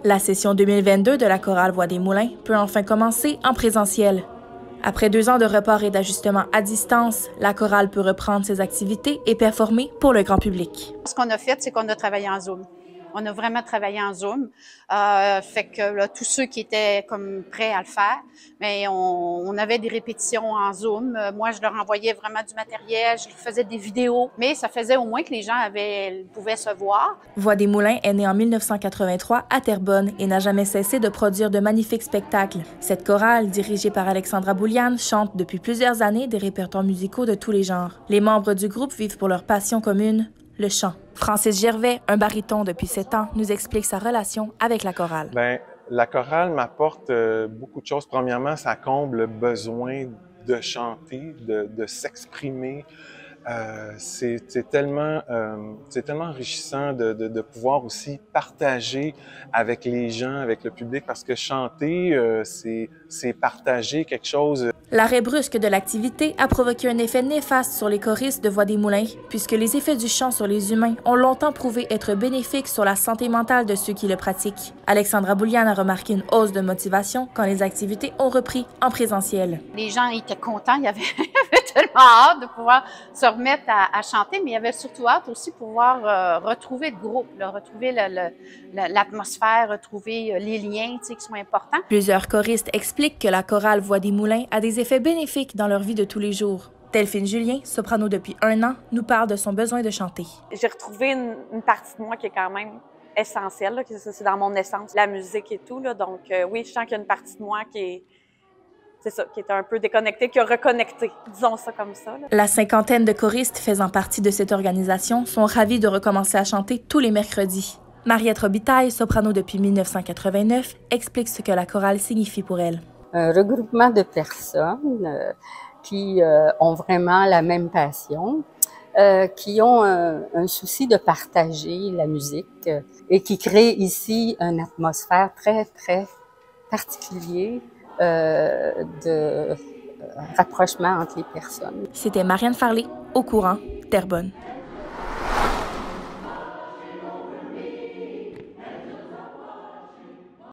La session 2022 de la chorale Voix des Moulins peut enfin commencer en présentiel. Après 2 ans de report et d'ajustement à distance, la chorale peut reprendre ses activités et performer pour le grand public. Ce qu'on a fait, c'est qu'on a travaillé en Zoom. On a vraiment travaillé en Zoom. Fait que là, tous ceux qui étaient comme prêts à le faire, mais on avait des répétitions en Zoom. Moi, je leur envoyais vraiment du matériel, je leur faisais des vidéos, mais ça faisait au moins que les gens pouvaient se voir. Voix des Moulins est née en 1983 à Terrebonne et n'a jamais cessé de produire de magnifiques spectacles. Cette chorale, dirigée par Alexandra Bouliane, chante depuis plusieurs années des répertoires musicaux de tous les genres. Les membres du groupe vivent pour leur passion commune, le chant. Francis Gervais, un baryton depuis 7 ans, nous explique sa relation avec la chorale. La chorale m'apporte beaucoup de choses. Premièrement, ça comble le besoin de chanter, de s'exprimer. C'est tellement enrichissant de pouvoir aussi partager avec les gens, avec le public, parce que chanter, c'est partager quelque chose. L'arrêt brusque de l'activité a provoqué un effet néfaste sur les choristes de Voix des Moulins, puisque les effets du chant sur les humains ont longtemps prouvé être bénéfiques sur la santé mentale de ceux qui le pratiquent. Alexandra Bouliane a remarqué une hausse de motivation quand les activités ont repris en présentiel. Les gens étaient contents, il y avait tellement hâte de pouvoir se remettre à chanter, mais il y avait surtout hâte aussi de pouvoir retrouver le groupe, là, retrouver l'atmosphère, retrouver les liens qui sont importants. Plusieurs choristes expliquent que la chorale Voix des Moulins a des effets bénéfiques dans leur vie de tous les jours. Delphine Julien, soprano depuis 1 an, nous parle de son besoin de chanter. J'ai retrouvé une partie de moi qui est quand même essentielle, là, c'est dans mon essence, la musique et tout. Là, donc oui, je sens qu'il y a une partie de moi qui est un peu déconnectée, qui a reconnecté, disons ça comme ça. Là. La 50aine de choristes faisant partie de cette organisation sont ravis de recommencer à chanter tous les mercredis. Mariette Robitaille, soprano depuis 1989, explique ce que la chorale signifie pour elle. Un regroupement de personnes qui ont vraiment la même passion, qui ont un souci de partager la musique et qui créent ici une atmosphère très, très particulière de rapprochement entre les personnes. C'était Marianne Farley, Au courant, Terrebonne.